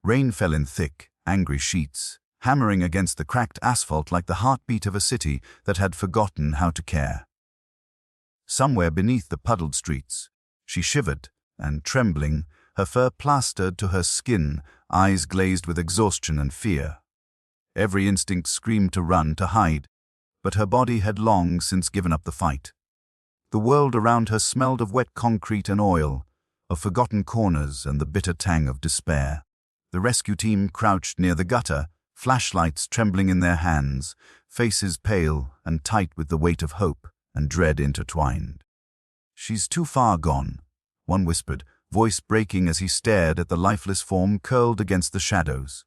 Rain fell in thick, angry sheets, hammering against the cracked asphalt like the heartbeat of a city that had forgotten how to care. Somewhere beneath the puddled streets, she shivered, and trembling, her fur plastered to her skin, eyes glazed with exhaustion and fear. Every instinct screamed to run, to hide, but her body had long since given up the fight. The world around her smelled of wet concrete and oil, of forgotten corners and the bitter tang of despair. The rescue team crouched near the gutter, flashlights trembling in their hands, faces pale and tight with the weight of hope and dread intertwined. "She's too far gone," one whispered, voice breaking as he stared at the lifeless form curled against the shadows.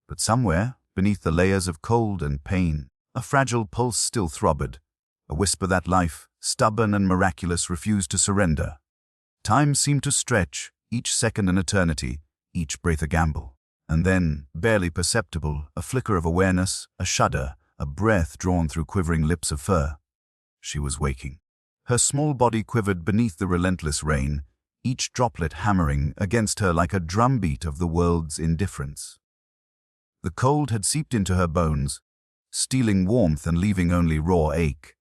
But somewhere, beneath the layers of cold and pain, a fragile pulse still throbbed, a whisper that life, stubborn and miraculous, refused to surrender. Time seemed to stretch, each second an eternity, each breath a gamble. And then, barely perceptible, a flicker of awareness, a shudder, a breath drawn through quivering lips of fur. She was waking. Her small body quivered beneath the relentless rain, each droplet hammering against her like a drumbeat of the world's indifference. The cold had seeped into her bones, stealing warmth and leaving only raw ache.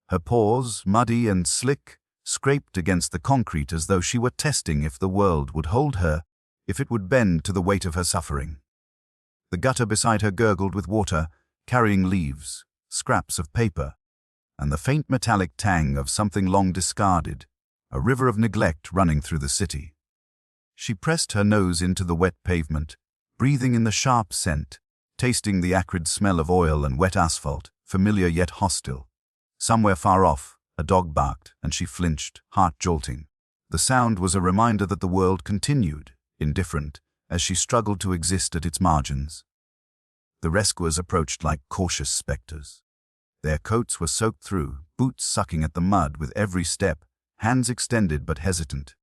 Her paws, muddy and slick, scraped against the concrete as though she were testing if the world would hold her, if it would bend to the weight of her suffering. The gutter beside her gurgled with water, carrying leaves, scraps of paper, and the faint metallic tang of something long discarded, a river of neglect running through the city. She pressed her nose into the wet pavement, breathing in the sharp scent, tasting the acrid smell of oil and wet asphalt, familiar yet hostile. Somewhere far off, a dog barked, and she flinched, heart jolting. The sound was a reminder that the world continued, indifferent, as she struggled to exist at its margins. The rescuers approached like cautious specters. Their coats were soaked through, boots sucking at the mud with every step, hands extended but hesitant.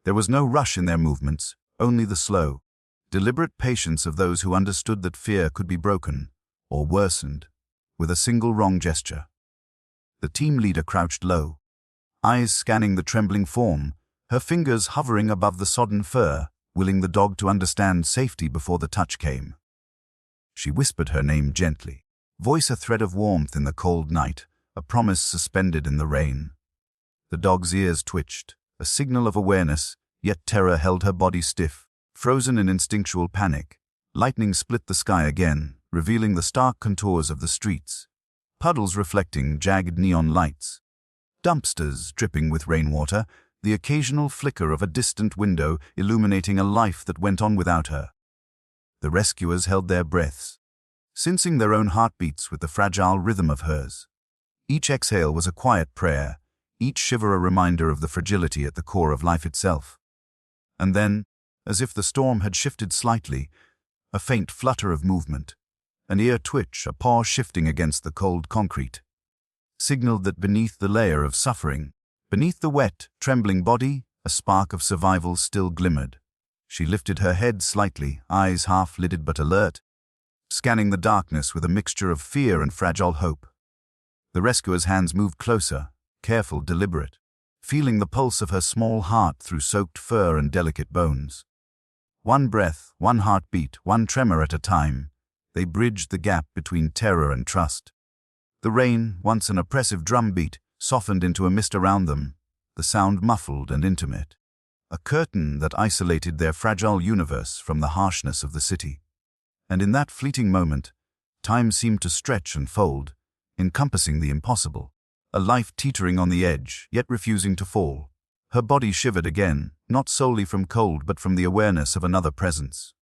There was no rush in their movements, only the slow, deliberate patience of those who understood that fear could be broken, or worsened, with a single wrong gesture. The team leader crouched low, eyes scanning the trembling form, her fingers hovering above the sodden fur, willing the dog to understand safety before the touch came. She whispered her name gently, voice a thread of warmth in the cold night, a promise suspended in the rain. The dog's ears twitched, a signal of awareness, yet terror held her body stiff, frozen in instinctual panic. Lightning split the sky again, revealing the stark contours of the streets. Puddles reflecting jagged neon lights. Dumpsters dripping with rainwater, the occasional flicker of a distant window illuminating a life that went on without her. The rescuers held their breaths, sensing their own heartbeats with the fragile rhythm of hers. Each exhale was a quiet prayer, each shiver a reminder of the fragility at the core of life itself. And then, as if the storm had shifted slightly, a faint flutter of movement, an ear twitch, a paw shifting against the cold concrete, signaled that beneath the layer of suffering, beneath the wet, trembling body, a spark of survival still glimmered. She lifted her head slightly, eyes half-lidded but alert, scanning the darkness with a mixture of fear and fragile hope. The rescuer's hands moved closer, careful, deliberate, feeling the pulse of her small heart through soaked fur and delicate bones. One breath, one heartbeat, one tremor at a time, they bridged the gap between terror and trust. The rain, once an oppressive drumbeat, softened into a mist around them, the sound muffled and intimate, a curtain that isolated their fragile universe from the harshness of the city. And in that fleeting moment, time seemed to stretch and fold, encompassing the impossible, a life teetering on the edge, yet refusing to fall. Her body shivered again, not solely from cold but from the awareness of another presence.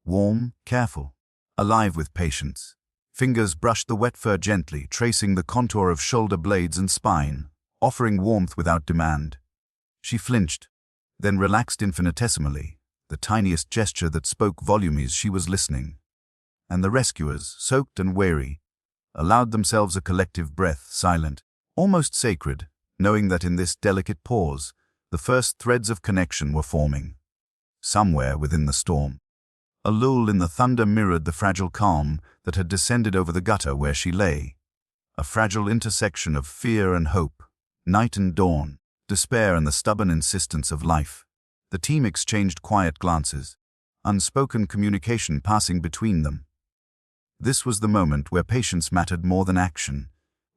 Warm, careful, alive with patience. Fingers brushed the wet fur gently, tracing the contour of shoulder blades and spine, offering warmth without demand. She flinched, then relaxed infinitesimally, the tiniest gesture that spoke volumes. She was listening. And the rescuers, soaked and weary, allowed themselves a collective breath, silent, almost sacred, knowing that in this delicate pause, the first threads of connection were forming. Somewhere within the storm, a lull in the thunder mirrored the fragile calm that had descended over the gutter where she lay, a fragile intersection of fear and hope, night and dawn, despair and the stubborn insistence of life. The team exchanged quiet glances, unspoken communication passing between them. This was the moment where patience mattered more than action,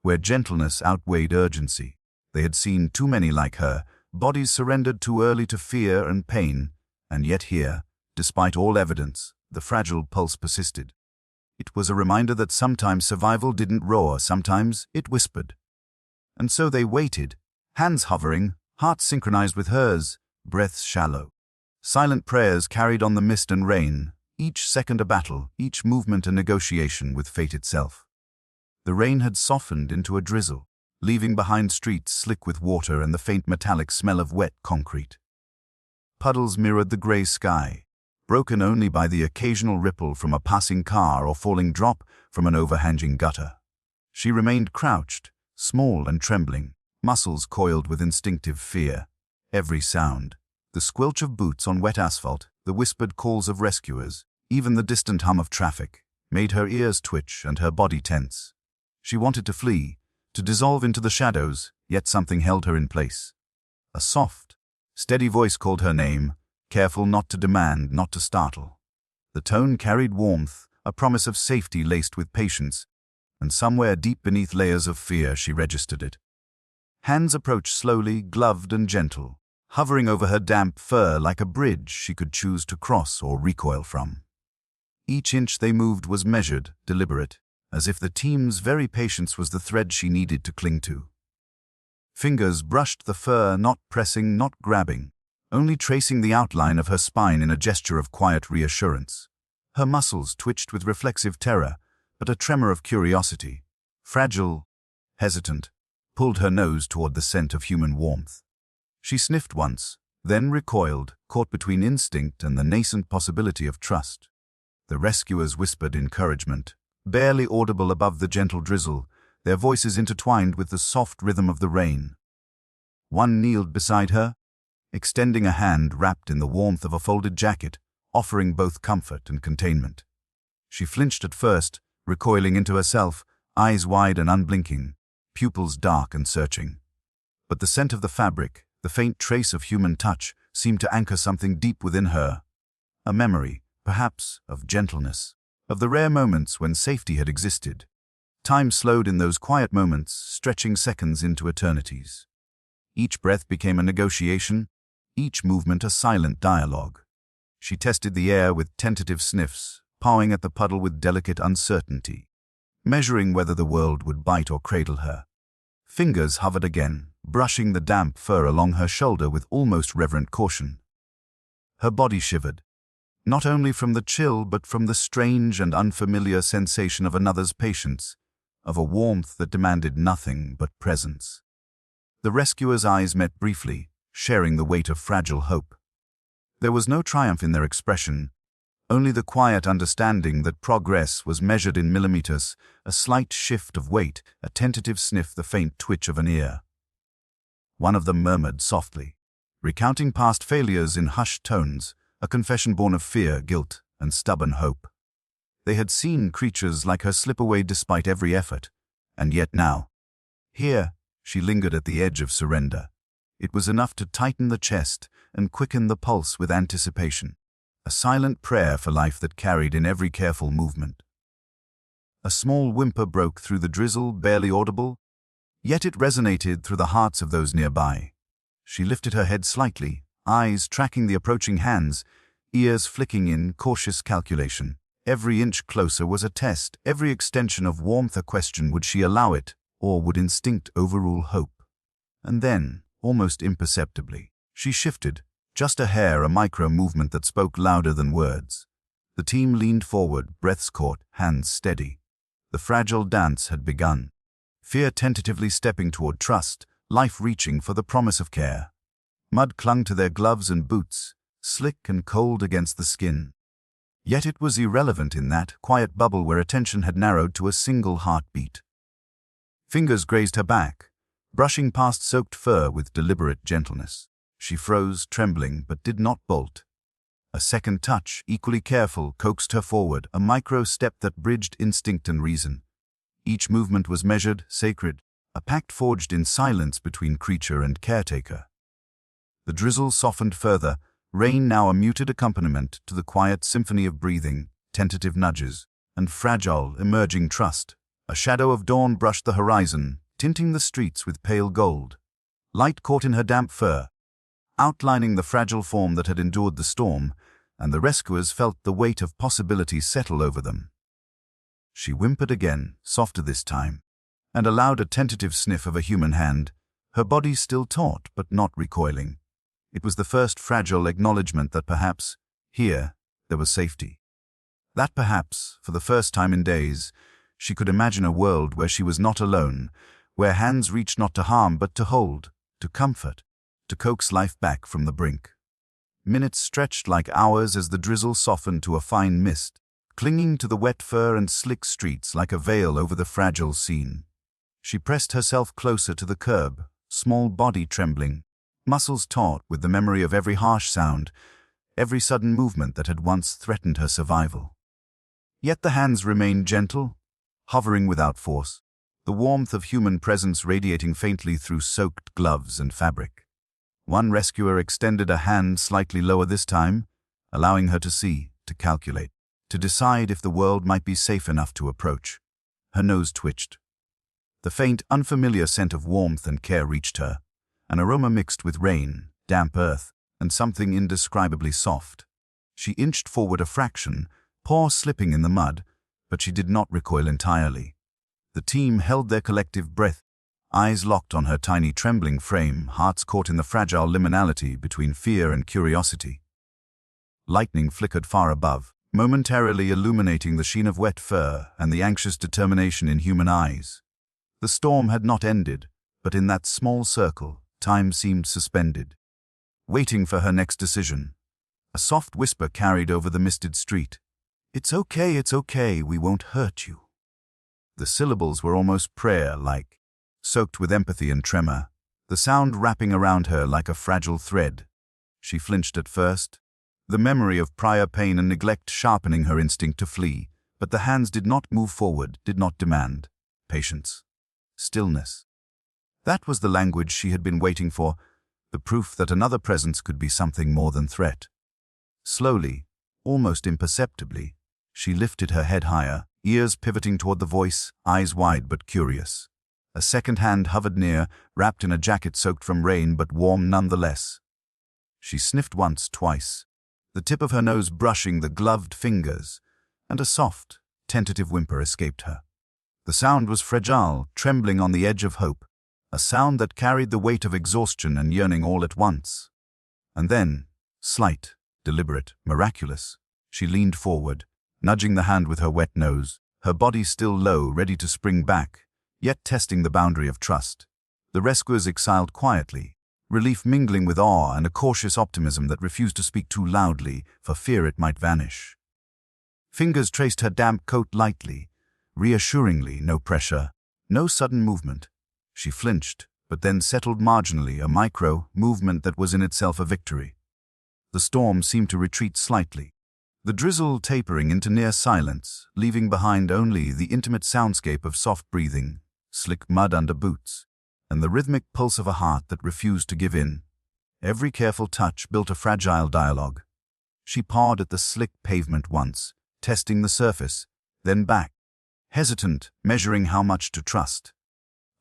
where gentleness outweighed urgency. They had seen too many like her, bodies surrendered too early to fear and pain, and yet here, despite all evidence, the fragile pulse persisted. It was a reminder that sometimes survival didn't roar, sometimes it whispered. And so they waited, hands hovering, hearts synchronized with hers, breaths shallow. Silent prayers carried on the mist and rain, each second a battle, each movement a negotiation with fate itself. The rain had softened into a drizzle, leaving behind streets slick with water and the faint metallic smell of wet concrete. Puddles mirrored the gray sky, broken only by the occasional ripple from a passing car or falling drop from an overhanging gutter. She remained crouched, small and trembling, muscles coiled with instinctive fear. Every sound, the squelch of boots on wet asphalt, the whispered calls of rescuers, even the distant hum of traffic, made her ears twitch and her body tense. She wanted to flee, to dissolve into the shadows, yet something held her in place. A soft, steady voice called her name, careful not to demand, not to startle. The tone carried warmth, a promise of safety laced with patience, and somewhere deep beneath layers of fear she registered it. Hands approached slowly, gloved and gentle, hovering over her damp fur like a bridge she could choose to cross or recoil from. Each inch they moved was measured, deliberate, as if the team's very patience was the thread she needed to cling to. Fingers brushed the fur, not pressing, not grabbing, only tracing the outline of her spine in a gesture of quiet reassurance. Her muscles twitched with reflexive terror, but a tremor of curiosity, fragile, hesitant, pulled her nose toward the scent of human warmth. She sniffed once, then recoiled, caught between instinct and the nascent possibility of trust. The rescuers whispered encouragement, barely audible above the gentle drizzle, their voices intertwined with the soft rhythm of the rain. One kneeled beside her, extending a hand wrapped in the warmth of a folded jacket, offering both comfort and containment. She flinched at first, recoiling into herself, eyes wide and unblinking, pupils dark and searching. But the scent of the fabric, the faint trace of human touch, seemed to anchor something deep within her. A memory, perhaps, of gentleness, of the rare moments when safety had existed. Time slowed in those quiet moments, stretching seconds into eternities. Each breath became a negotiation, each movement a silent dialogue. She tested the air with tentative sniffs, pawing at the puddle with delicate uncertainty, measuring whether the world would bite or cradle her. Fingers hovered again, brushing the damp fur along her shoulder with almost reverent caution. Her body shivered, not only from the chill but from the strange and unfamiliar sensation of another's patience, of a warmth that demanded nothing but presence. The rescuers' eyes met briefly, sharing the weight of fragile hope. There was no triumph in their expression, only the quiet understanding that progress was measured in millimeters, a slight shift of weight, a tentative sniff, the faint twitch of an ear. One of them murmured softly, recounting past failures in hushed tones, a confession born of fear, guilt, and stubborn hope. They had seen creatures like her slip away despite every effort, and yet now, here, she lingered at the edge of surrender. It was enough to tighten the chest and quicken the pulse with anticipation, a silent prayer for life that carried in every careful movement. A small whimper broke through the drizzle, barely audible, yet it resonated through the hearts of those nearby. She lifted her head slightly, eyes tracking the approaching hands, ears flicking in cautious calculation. Every inch closer was a test, every extension of warmth a question: would she allow it, or would instinct overrule hope? And then, almost imperceptibly, she shifted, just a hair, a micro movement that spoke louder than words. The team leaned forward, breaths caught, hands steady. The fragile dance had begun. Fear tentatively stepping toward trust, life reaching for the promise of care. Mud clung to their gloves and boots, slick and cold against the skin. Yet it was irrelevant in that quiet bubble where attention had narrowed to a single heartbeat. Fingers grazed her back, brushing past soaked fur with deliberate gentleness. She froze, trembling, but did not bolt. A second touch, equally careful, coaxed her forward, a micro step that bridged instinct and reason. Each movement was measured, sacred, a pact forged in silence between creature and caretaker. The drizzle softened further, Rain now a muted accompaniment to the quiet symphony of breathing, tentative nudges, and fragile, emerging trust. A shadow of dawn brushed the horizon, tinting the streets with pale gold. Light caught in her damp fur, outlining the fragile form that had endured the storm, and the rescuers felt the weight of possibility settle over them. She whimpered again, softer this time, and allowed a tentative sniff of a human hand, her body still taut but not recoiling. It was the first fragile acknowledgement that perhaps, here, there was safety. That perhaps, for the first time in days, she could imagine a world where she was not alone, where hands reached not to harm but to hold, to comfort, to coax life back from the brink. Minutes stretched like hours as the drizzle softened to a fine mist, clinging to the wet fur and slick streets like a veil over the fragile scene. She pressed herself closer to the curb, small body trembling, muscles taut with the memory of every harsh sound, every sudden movement that had once threatened her survival. Yet the hands remained gentle, hovering without force, the warmth of human presence radiating faintly through soaked gloves and fabric. One rescuer extended a hand slightly lower this time, allowing her to see, to calculate, to decide if the world might be safe enough to approach. Her nose twitched. The faint, unfamiliar scent of warmth and care reached her, an aroma mixed with rain, damp earth, and something indescribably soft. She inched forward a fraction, paw slipping in the mud, but she did not recoil entirely. The team held their collective breath, eyes locked on her tiny trembling frame, hearts caught in the fragile liminality between fear and curiosity. Lightning flickered far above, momentarily illuminating the sheen of wet fur and the anxious determination in human eyes. The storm had not ended, but in that small circle, time seemed suspended, waiting for her next decision. A soft whisper carried over the misted street. It's okay, we won't hurt you." The syllables were almost prayer-like, soaked with empathy and tremor, the sound wrapping around her like a fragile thread. She flinched at first, the memory of prior pain and neglect sharpening her instinct to flee, but the hands did not move forward, did not demand. Patience. Stillness. That was the language she had been waiting for, the proof that another presence could be something more than threat. Slowly, almost imperceptibly, she lifted her head higher, ears pivoting toward the voice, eyes wide but curious. A second hand hovered near, wrapped in a jacket soaked from rain but warm nonetheless. She sniffed once, twice, the tip of her nose brushing the gloved fingers, and a soft, tentative whimper escaped her. The sound was fragile, trembling on the edge of hope, a sound that carried the weight of exhaustion and yearning all at once. And then, slight, deliberate, miraculous, she leaned forward, nudging the hand with her wet nose, her body still low, ready to spring back, yet testing the boundary of trust. The rescuers exhaled quietly, relief mingling with awe and a cautious optimism that refused to speak too loudly for fear it might vanish. Fingers traced her damp coat lightly, reassuringly, no pressure, no sudden movement. She flinched, but then settled marginally, a micro-movement that was in itself a victory. The storm seemed to retreat slightly, the drizzle tapering into near silence, leaving behind only the intimate soundscape of soft breathing, slick mud under boots, and the rhythmic pulse of a heart that refused to give in. Every careful touch built a fragile dialogue. She pawed at the slick pavement once, testing the surface, then back, hesitant, measuring how much to trust.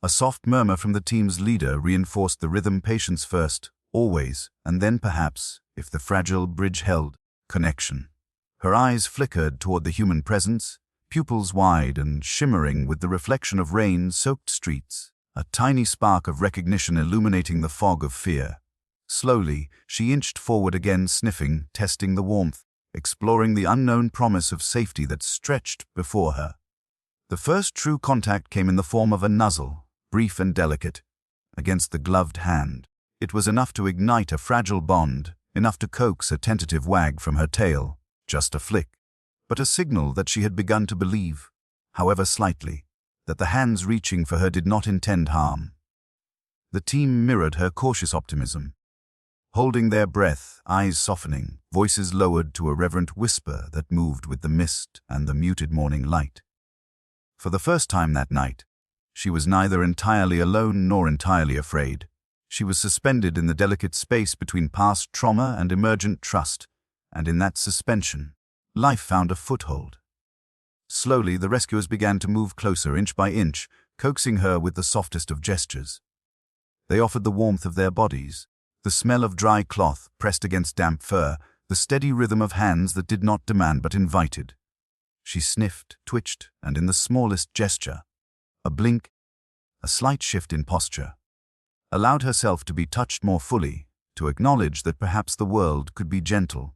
A soft murmur from the team's leader reinforced the rhythm: patience first, always, and then perhaps, if the fragile bridge held, connection. Her eyes flickered toward the human presence, pupils wide and shimmering with the reflection of rain-soaked streets, a tiny spark of recognition illuminating the fog of fear. Slowly, she inched forward again, sniffing, testing the warmth, exploring the unknown promise of safety that stretched before her. The first true contact came in the form of a nuzzle, brief and delicate, against the gloved hand. It was enough to ignite a fragile bond, enough to coax a tentative wag from her tail. Just a flick, but a signal that she had begun to believe, however slightly, that the hands reaching for her did not intend harm. The team mirrored her cautious optimism, holding their breath, eyes softening, voices lowered to a reverent whisper that moved with the mist and the muted morning light. For the first time that night, she was neither entirely alone nor entirely afraid. She was suspended in the delicate space between past trauma and emergent trust, and in that suspension, life found a foothold. Slowly, the rescuers began to move closer, inch by inch, coaxing her with the softest of gestures. They offered the warmth of their bodies, the smell of dry cloth pressed against damp fur, the steady rhythm of hands that did not demand but invited. She sniffed, twitched, and in the smallest gesture, a blink, a slight shift in posture, allowed herself to be touched more fully, to acknowledge that perhaps the world could be gentle,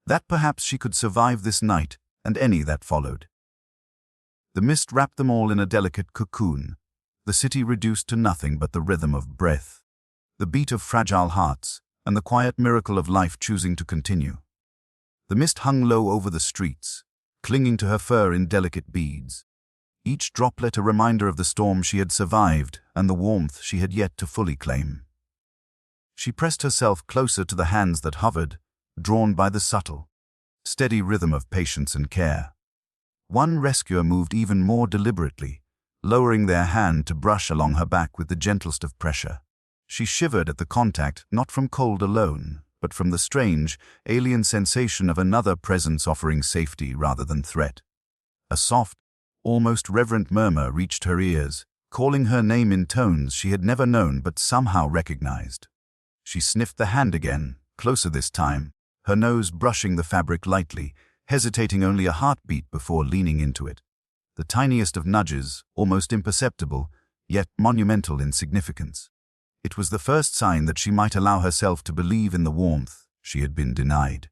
that perhaps she could survive this night and any that followed. The mist wrapped them all in a delicate cocoon, the city reduced to nothing but the rhythm of breath, the beat of fragile hearts, and the quiet miracle of life choosing to continue. The mist hung low over the streets, clinging to her fur in delicate beads, each droplet a reminder of the storm she had survived and the warmth she had yet to fully claim. She pressed herself closer to the hands that hovered, drawn by the subtle, steady rhythm of patience and care. One rescuer moved even more deliberately, lowering their hand to brush along her back with the gentlest of pressure. She shivered at the contact, not from cold alone, but from the strange, alien sensation of another presence offering safety rather than threat. A soft, almost reverent murmur reached her ears, calling her name in tones she had never known but somehow recognized. She sniffed the hand again, closer this time, her nose brushing the fabric lightly, hesitating only a heartbeat before leaning into it. The tiniest of nudges, almost imperceptible, yet monumental in significance. It was the first sign that she might allow herself to believe in the warmth she had been denied.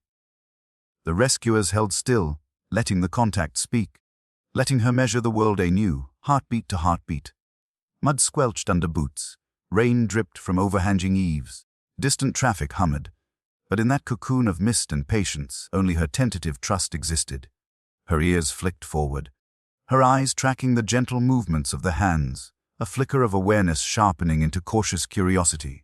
The rescuers held still, letting the contact speak, letting her measure the world anew, heartbeat to heartbeat. Mud squelched under boots, rain dripped from overhanging eaves, distant traffic hummed, but in that cocoon of mist and patience, only her tentative trust existed. Her ears flicked forward, her eyes tracking the gentle movements of the hands, a flicker of awareness sharpening into cautious curiosity.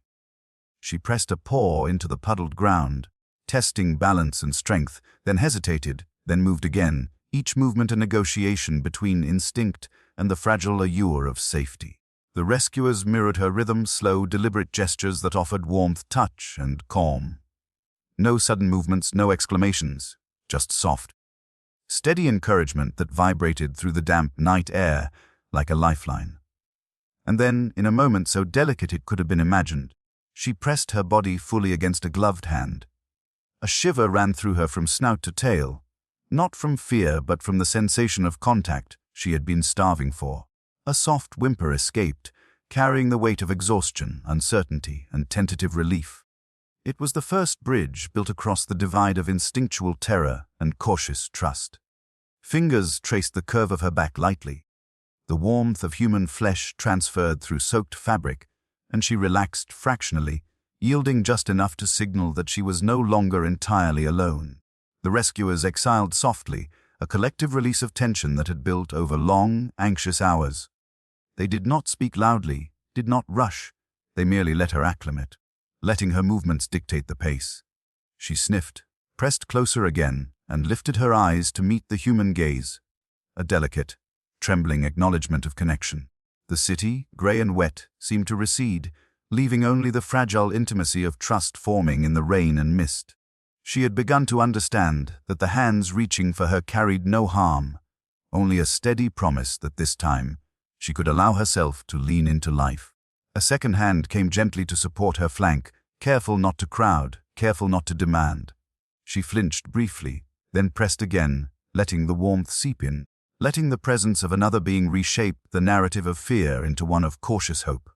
She pressed a paw into the puddled ground, testing balance and strength, then hesitated, then moved again, each movement a negotiation between instinct and the fragile allure of safety. The rescuers mirrored her rhythm, slow, deliberate gestures that offered warmth, touch, and calm. No sudden movements, no exclamations, just soft, steady encouragement that vibrated through the damp night air like a lifeline. And then, in a moment so delicate it could have been imagined, she pressed her body fully against a gloved hand. A shiver ran through her from snout to tail, not from fear but from the sensation of contact she had been starving for. A soft whimper escaped, carrying the weight of exhaustion, uncertainty, and tentative relief. It was the first bridge built across the divide of instinctual terror and cautious trust. Fingers traced the curve of her back lightly. The warmth of human flesh transferred through soaked fabric, and she relaxed fractionally, yielding just enough to signal that she was no longer entirely alone. The rescuers exhaled softly, a collective release of tension that had built over long, anxious hours. They did not speak loudly, did not rush, they merely let her acclimate, letting her movements dictate the pace. She sniffed, pressed closer again, and lifted her eyes to meet the human gaze, a delicate, trembling acknowledgement of connection. The city, grey and wet, seemed to recede, leaving only the fragile intimacy of trust forming in the rain and mist. She had begun to understand that the hands reaching for her carried no harm, only a steady promise that this time she could allow herself to lean into life. A second hand came gently to support her flank, careful not to crowd, careful not to demand. She flinched briefly, then pressed again, letting the warmth seep in, letting the presence of another being reshape the narrative of fear into one of cautious hope.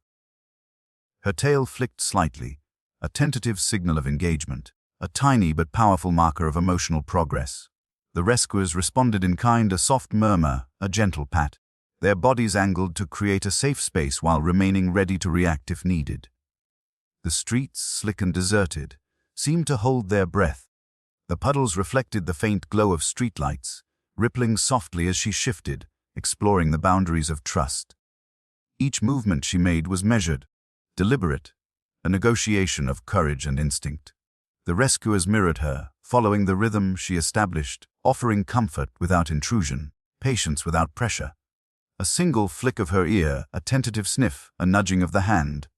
Her tail flicked slightly, a tentative signal of engagement, a tiny but powerful marker of emotional progress. The rescuers responded in kind, a soft murmur, a gentle pat, their bodies angled to create a safe space while remaining ready to react if needed. The streets, slick and deserted, seemed to hold their breath. The puddles reflected the faint glow of streetlights, rippling softly as she shifted, exploring the boundaries of trust. Each movement she made was measured, deliberate, a negotiation of courage and instinct. The rescuers mirrored her, following the rhythm she established, offering comfort without intrusion, patience without pressure. A single flick of her ear, a tentative sniff, a nudging of the hand.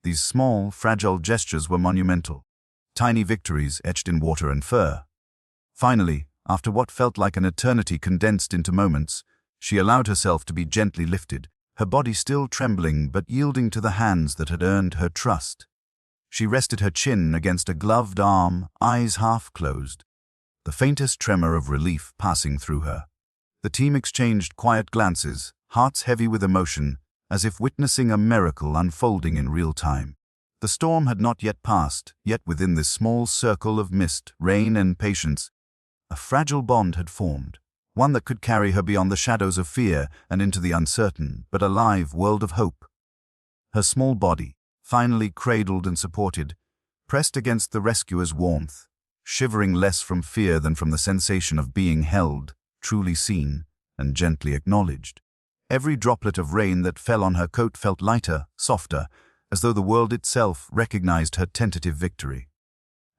These small, fragile gestures were monumental, tiny victories etched in water and fur. Finally, after what felt like an eternity condensed into moments, she allowed herself to be gently lifted, her body still trembling but yielding to the hands that had earned her trust. She rested her chin against a gloved arm, eyes half closed, the faintest tremor of relief passing through her. The team exchanged quiet glances, hearts heavy with emotion, as if witnessing a miracle unfolding in real time. The storm had not yet passed, yet within this small circle of mist, rain, and patience, a fragile bond had formed, one that could carry her beyond the shadows of fear and into the uncertain but alive world of hope. Her small body, finally cradled and supported, pressed against the rescuer's warmth, shivering less from fear than from the sensation of being held, truly seen, and gently acknowledged. Every droplet of rain that fell on her coat felt lighter, softer, as though the world itself recognized her tentative victory.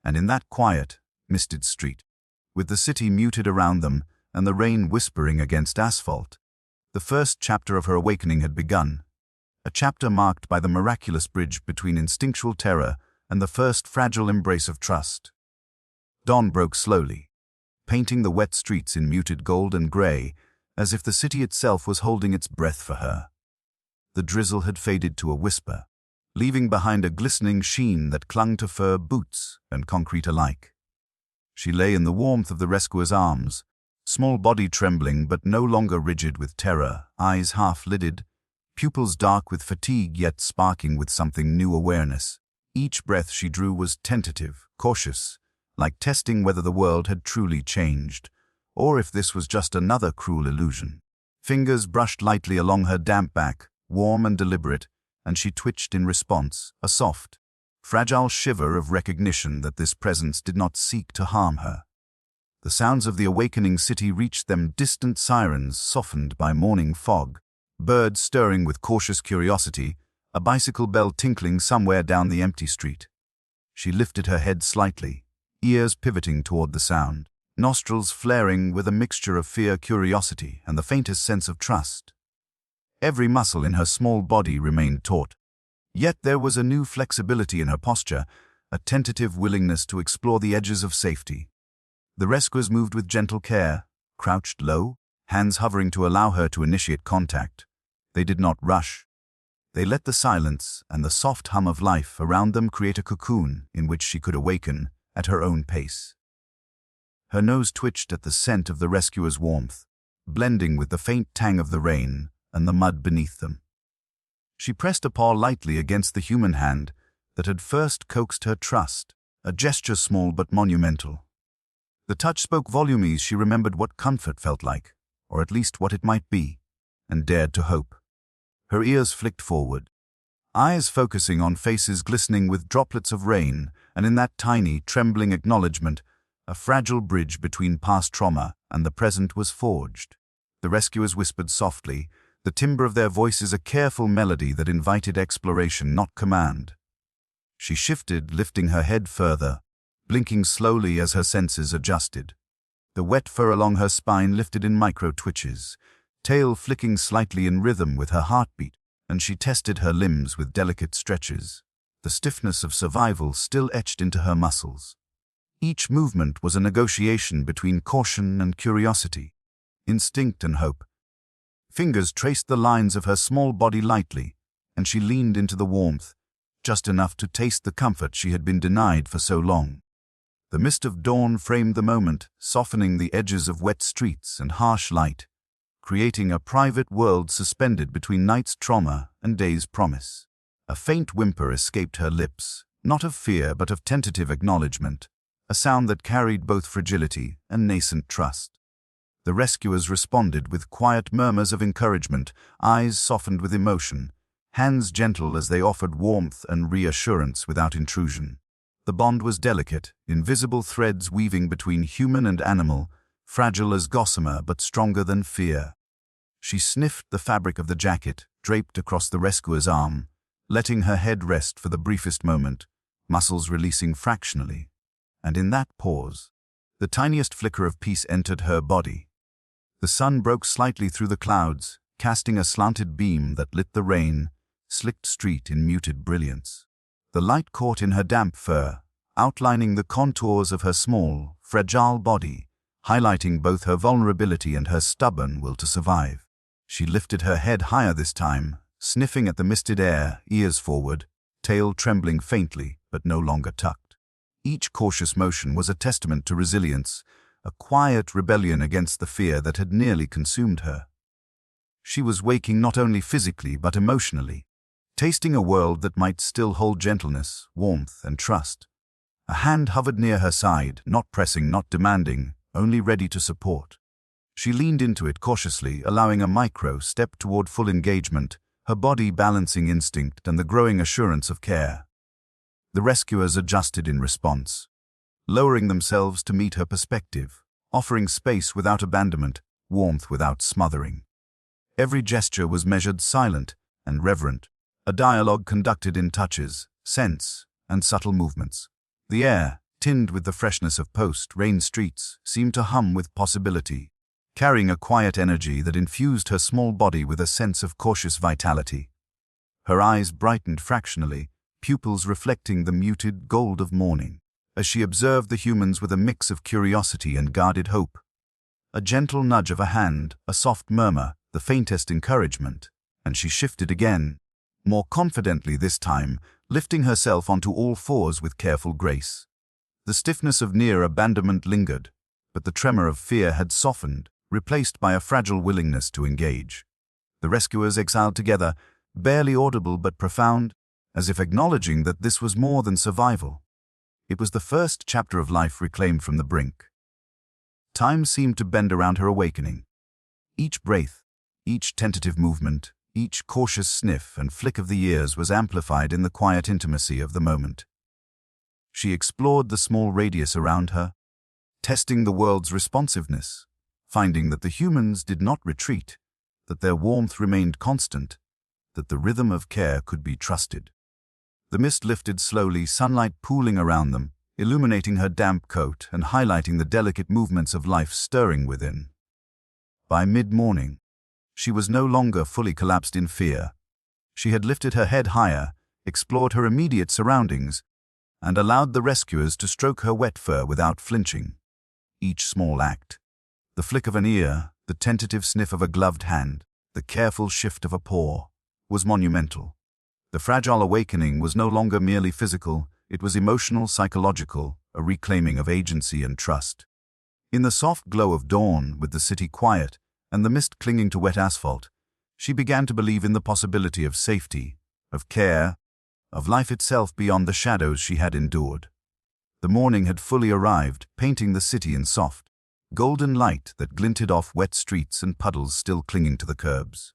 And in that quiet, misted street, with the city muted around them and the rain whispering against asphalt, the first chapter of her awakening had begun, a chapter marked by the miraculous bridge between instinctual terror and the first fragile embrace of trust. Dawn broke slowly, painting the wet streets in muted gold and gray, as if the city itself was holding its breath for her. The drizzle had faded to a whisper, leaving behind a glistening sheen that clung to fur, boots, and concrete alike. She lay in the warmth of the rescuer's arms, small body trembling but no longer rigid with terror, eyes half-lidded, pupils dark with fatigue yet sparking with something new awareness. Each breath she drew was tentative, cautious, like testing whether the world had truly changed, or if this was just another cruel illusion. Fingers brushed lightly along her damp back, warm and deliberate, and she twitched in response, a soft, fragile shiver of recognition that this presence did not seek to harm her. The sounds of the awakening city reached them, distant sirens softened by morning fog, birds stirring with cautious curiosity, a bicycle bell tinkling somewhere down the empty street. She lifted her head slightly, ears pivoting toward the sound, nostrils flaring with a mixture of fear, curiosity, and the faintest sense of trust. Every muscle in her small body remained taut. Yet there was a new flexibility in her posture, a tentative willingness to explore the edges of safety. The rescuers moved with gentle care, crouched low, hands hovering to allow her to initiate contact. They did not rush. They let the silence and the soft hum of life around them create a cocoon in which she could awaken at her own pace. Her nose twitched at the scent of the rescuer's warmth, blending with the faint tang of the rain and the mud beneath them. She pressed a paw lightly against the human hand that had first coaxed her trust, a gesture small but monumental. The touch spoke volumes. She remembered what comfort felt like, or at least what it might be, and dared to hope. Her ears flicked forward, eyes focusing on faces glistening with droplets of rain, and in that tiny, trembling acknowledgement, a fragile bridge between past trauma and the present was forged. The rescuers whispered softly, the timbre of their voices a careful melody that invited exploration, not command. She shifted, lifting her head further, blinking slowly as her senses adjusted. The wet fur along her spine lifted in micro-twitches, tail flicking slightly in rhythm with her heartbeat, and she tested her limbs with delicate stretches, the stiffness of survival still etched into her muscles. Each movement was a negotiation between caution and curiosity, instinct and hope. Fingers traced the lines of her small body lightly, and she leaned into the warmth, just enough to taste the comfort she had been denied for so long. The mist of dawn framed the moment, softening the edges of wet streets and harsh light, creating a private world suspended between night's trauma and day's promise. A faint whimper escaped her lips, not of fear but of tentative acknowledgement, a sound that carried both fragility and nascent trust. The rescuers responded with quiet murmurs of encouragement, eyes softened with emotion, hands gentle as they offered warmth and reassurance without intrusion. The bond was delicate, invisible threads weaving between human and animal, fragile as gossamer but stronger than fear. She sniffed the fabric of the jacket, draped across the rescuer's arm, letting her head rest for the briefest moment, muscles releasing fractionally. And in that pause, the tiniest flicker of peace entered her body. The sun broke slightly through the clouds, casting a slanted beam that lit the rain-slicked street in muted brilliance. The light caught in her damp fur, outlining the contours of her small, fragile body, highlighting both her vulnerability and her stubborn will to survive. She lifted her head higher this time, sniffing at the misted air, ears forward, tail trembling faintly but no longer tucked. Each cautious motion was a testament to resilience, a quiet rebellion against the fear that had nearly consumed her. She was waking not only physically but emotionally, tasting a world that might still hold gentleness, warmth, and trust. A hand hovered near her side, not pressing, not demanding, only ready to support. She leaned into it cautiously, allowing a micro step toward full engagement, her body balancing instinct and the growing assurance of care. The rescuers adjusted in response, lowering themselves to meet her perspective, offering space without abandonment, warmth without smothering. Every gesture was measured, silent, and reverent, a dialogue conducted in touches, scents, and subtle movements. The air, tinged with the freshness of post-rain streets, seemed to hum with possibility, carrying a quiet energy that infused her small body with a sense of cautious vitality. Her eyes brightened fractionally, pupils reflecting the muted gold of morning, as she observed the humans with a mix of curiosity and guarded hope. A gentle nudge of a hand, a soft murmur, the faintest encouragement, and she shifted again, more confidently this time, lifting herself onto all fours with careful grace. The stiffness of near abandonment lingered, but the tremor of fear had softened, replaced by a fragile willingness to engage. The rescuers exhaled together, barely audible but profound, as if acknowledging that this was more than survival. It was the first chapter of life reclaimed from the brink. Time seemed to bend around her awakening. Each breath, each tentative movement, each cautious sniff and flick of the ears was amplified in the quiet intimacy of the moment. She explored the small radius around her, testing the world's responsiveness, finding that the humans did not retreat, that their warmth remained constant, that the rhythm of care could be trusted. The mist lifted slowly, sunlight pooling around them, illuminating her damp coat and highlighting the delicate movements of life stirring within. By mid-morning, she was no longer fully collapsed in fear. She had lifted her head higher, explored her immediate surroundings, and allowed the rescuers to stroke her wet fur without flinching. Each small act, the flick of an ear, the tentative sniff of a gloved hand, the careful shift of a paw, was monumental. The fragile awakening was no longer merely physical, it was emotional, psychological, a reclaiming of agency and trust. In the soft glow of dawn, with the city quiet and the mist clinging to wet asphalt, she began to believe in the possibility of safety, of care, of life itself beyond the shadows she had endured. The morning had fully arrived, painting the city in soft, golden light that glinted off wet streets and puddles still clinging to the curbs.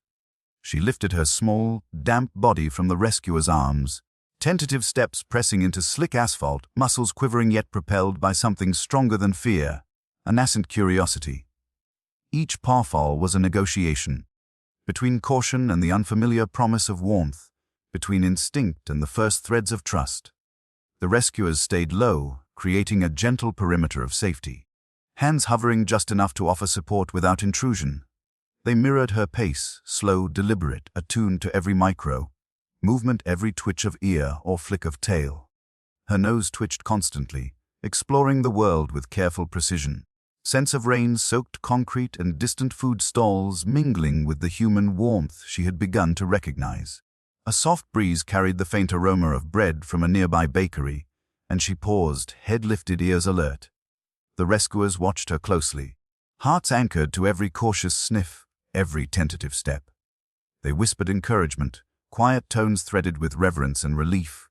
She lifted her small, damp body from the rescuer's arms, tentative steps pressing into slick asphalt, muscles quivering yet propelled by something stronger than fear, a nascent curiosity. Each pawfall was a negotiation, between caution and the unfamiliar promise of warmth, between instinct and the first threads of trust. The rescuers stayed low, creating a gentle perimeter of safety, hands hovering just enough to offer support without intrusion. They mirrored her pace, slow, deliberate, attuned to every micro movement, every twitch of ear or flick of tail. Her nose twitched constantly, exploring the world with careful precision. Scents of rain-soaked concrete and distant food stalls mingling with the human warmth she had begun to recognize. A soft breeze carried the faint aroma of bread from a nearby bakery, and she paused, head lifted, ears alert. The rescuers watched her closely, hearts anchored to every cautious sniff, every tentative step. They whispered encouragement, quiet tones threaded with reverence and relief,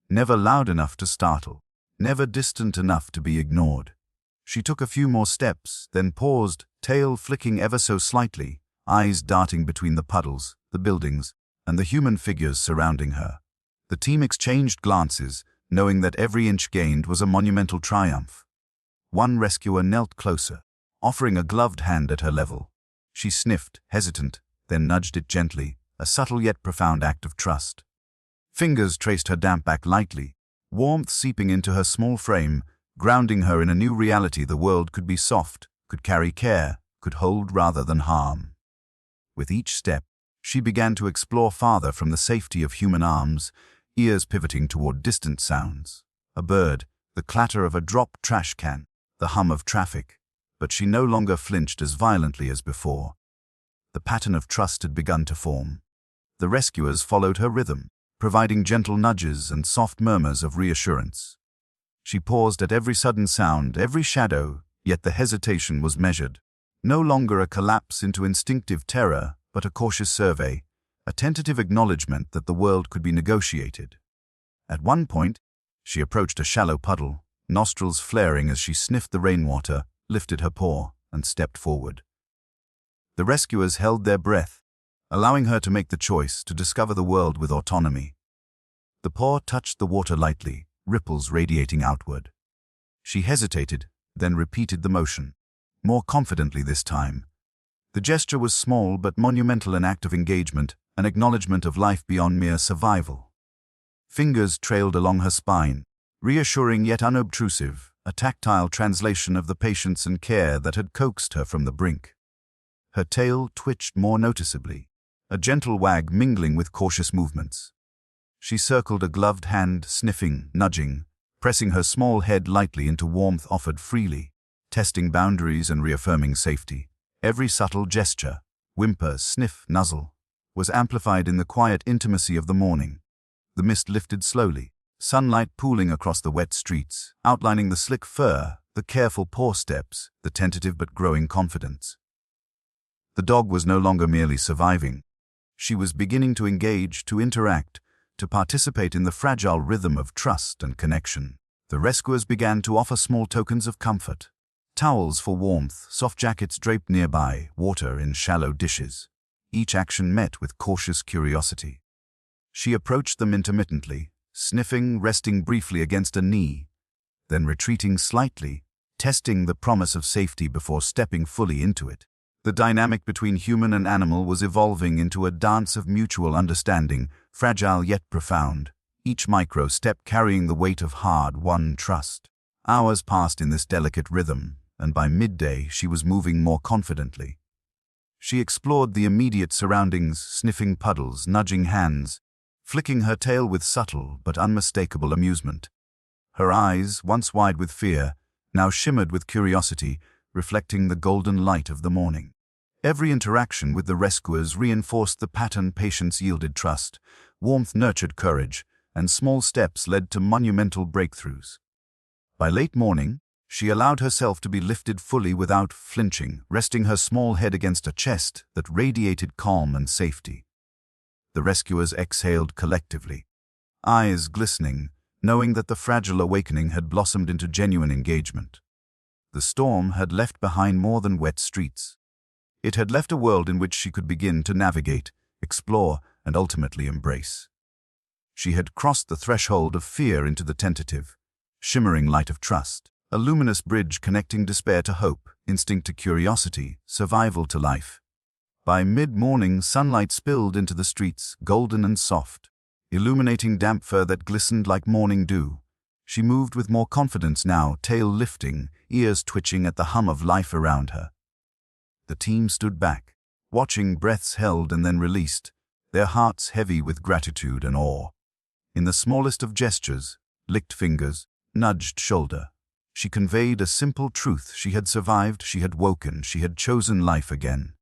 never loud enough to startle, never distant enough to be ignored. She took a few more steps, then paused, tail flicking ever so slightly, eyes darting between the puddles, the buildings, and the human figures surrounding her. The team exchanged glances, knowing that every inch gained was a monumental triumph. One rescuer knelt closer, offering a gloved hand at her level. She sniffed, hesitant, then nudged it gently, a subtle yet profound act of trust. Fingers traced her damp back lightly, warmth seeping into her small frame, grounding her in a new reality. The world could be soft, could carry care, could hold rather than harm. With each step, she began to explore farther from the safety of human arms, ears pivoting toward distant sounds. A bird, the clatter of a dropped trash can, the hum of traffic. But she no longer flinched as violently as before. The pattern of trust had begun to form. The rescuers followed her rhythm, providing gentle nudges and soft murmurs of reassurance. She paused at every sudden sound, every shadow, yet the hesitation was measured. No longer a collapse into instinctive terror, but a cautious survey, a tentative acknowledgement that the world could be negotiated. At one point, she approached a shallow puddle, nostrils flaring as she sniffed the rainwater, lifted her paw, and stepped forward. The rescuers held their breath, allowing her to make the choice to discover the world with autonomy. The paw touched the water lightly, ripples radiating outward. She hesitated, then repeated the motion, more confidently this time. The gesture was small but monumental, an act of engagement, an acknowledgement of life beyond mere survival. Fingers trailed along her spine, reassuring yet unobtrusive, a tactile translation of the patience and care that had coaxed her from the brink. Her tail twitched more noticeably, a gentle wag mingling with cautious movements. She circled a gloved hand, sniffing, nudging, pressing her small head lightly into warmth offered freely, testing boundaries and reaffirming safety. Every subtle gesture, whimper, sniff, nuzzle, was amplified in the quiet intimacy of the morning. The mist lifted slowly, sunlight pooling across the wet streets, outlining the slick fur, the careful paw steps, the tentative but growing confidence. The dog was no longer merely surviving. She was beginning to engage, to interact, to participate in the fragile rhythm of trust and connection. The rescuers began to offer small tokens of comfort. Towels for warmth, soft jackets draped nearby, water in shallow dishes. Each action met with cautious curiosity. She approached them intermittently, sniffing, resting briefly against a knee, then retreating slightly, testing the promise of safety before stepping fully into it. The dynamic between human and animal was evolving into a dance of mutual understanding, fragile yet profound, each micro step carrying the weight of hard-won trust. Hours passed in this delicate rhythm, and by midday she was moving more confidently. She explored the immediate surroundings, sniffing puddles, nudging hands, flicking her tail with subtle but unmistakable amusement. Her eyes, once wide with fear, now shimmered with curiosity, reflecting the golden light of the morning. Every interaction with the rescuers reinforced the pattern. Patience yielded trust, warmth nurtured courage, and small steps led to monumental breakthroughs. By late morning, she allowed herself to be lifted fully without flinching, resting her small head against a chest that radiated calm and safety. The rescuers exhaled collectively, eyes glistening, knowing that the fragile awakening had blossomed into genuine engagement. The storm had left behind more than wet streets. It had left a world in which she could begin to navigate, explore, and ultimately embrace. She had crossed the threshold of fear into the tentative, shimmering light of trust, a luminous bridge connecting despair to hope, instinct to curiosity, survival to life. By mid-morning, sunlight spilled into the streets, golden and soft, illuminating damp fur that glistened like morning dew. She moved with more confidence now, tail lifting, ears twitching at the hum of life around her. The team stood back, watching, breaths held and then released, their hearts heavy with gratitude and awe. In the smallest of gestures, licked fingers, nudged shoulder, she conveyed a simple truth. She had survived, she had woken, she had chosen life again.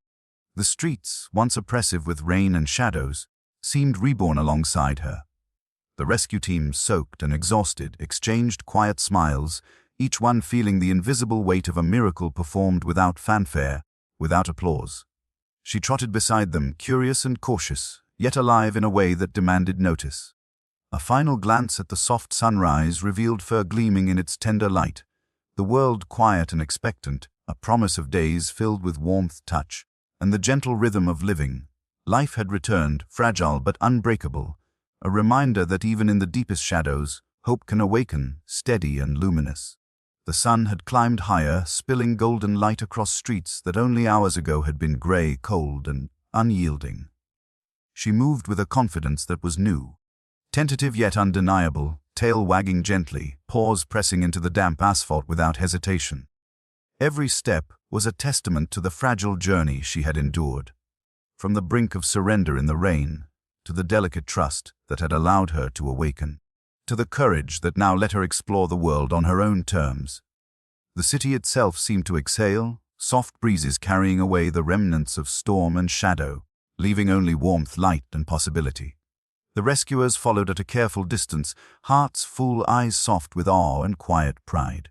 The streets, once oppressive with rain and shadows, seemed reborn alongside her. The rescue team, soaked and exhausted, exchanged quiet smiles, each one feeling the invisible weight of a miracle performed without fanfare, without applause. She trotted beside them, curious and cautious, yet alive in a way that demanded notice. A final glance at the soft sunrise revealed fur gleaming in its tender light, the world quiet and expectant, a promise of days filled with warmth, touch, and the gentle rhythm of living. Life had returned, fragile but unbreakable, a reminder that even in the deepest shadows, hope can awaken, steady and luminous. The sun had climbed higher, spilling golden light across streets that only hours ago had been gray, cold, and unyielding. She moved with a confidence that was new, tentative yet undeniable, tail wagging gently, paws pressing into the damp asphalt without hesitation. Every step was a testament to the fragile journey she had endured. From the brink of surrender in the rain, to the delicate trust that had allowed her to awaken, to the courage that now let her explore the world on her own terms. The city itself seemed to exhale, soft breezes carrying away the remnants of storm and shadow, leaving only warmth, light, and possibility. The rescuers followed at a careful distance, hearts full, eyes soft with awe and quiet pride.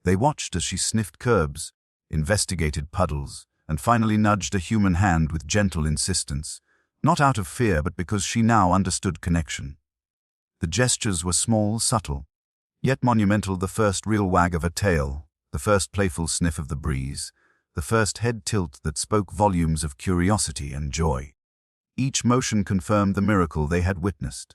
They watched as she sniffed curbs, investigated puddles, and finally nudged a human hand with gentle insistence, not out of fear but because she now understood connection. The gestures were small, subtle, yet monumental, the first real wag of a tail, the first playful sniff of the breeze, the first head tilt that spoke volumes of curiosity and joy. Each motion confirmed the miracle they had witnessed.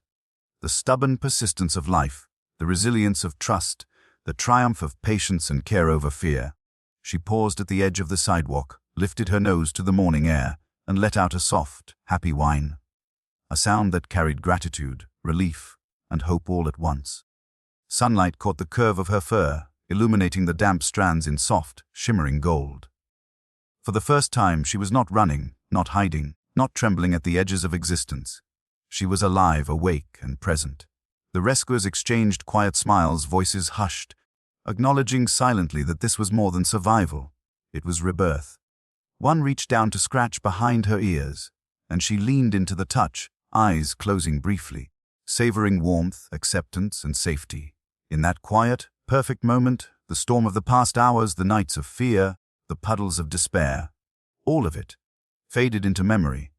The stubborn persistence of life, the resilience of trust, the triumph of patience and care over fear. She paused at the edge of the sidewalk, lifted her nose to the morning air, and let out a soft, happy whine. A sound that carried gratitude, relief, and hope all at once. Sunlight caught the curve of her fur, illuminating the damp strands in soft, shimmering gold. For the first time, she was not running, not hiding, not trembling at the edges of existence. She was alive, awake, and present. The rescuers exchanged quiet smiles, voices hushed, acknowledging silently that this was more than survival. It was rebirth. One reached down to scratch behind her ears, and she leaned into the touch, eyes closing briefly, savoring warmth, acceptance, and safety. In that quiet, perfect moment, the storm of the past hours, the nights of fear, the puddles of despair, all of it faded into memory.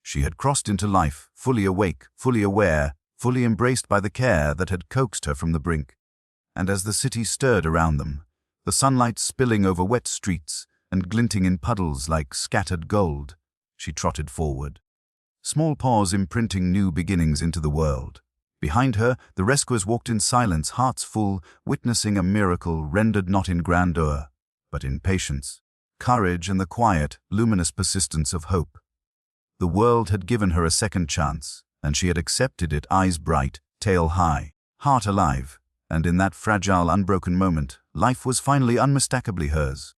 She had crossed into life, fully awake, fully aware, fully embraced by the care that had coaxed her from the brink. And as the city stirred around them, the sunlight spilling over wet streets and glinting in puddles like scattered gold, she trotted forward, small paws imprinting new beginnings into the world. Behind her, the rescuers walked in silence, hearts full, witnessing a miracle rendered not in grandeur, but in patience, courage, and the quiet, luminous persistence of hope. The world had given her a second chance, and she had accepted it, eyes bright, tail high, heart alive, and in that fragile, unbroken moment, life was finally unmistakably hers.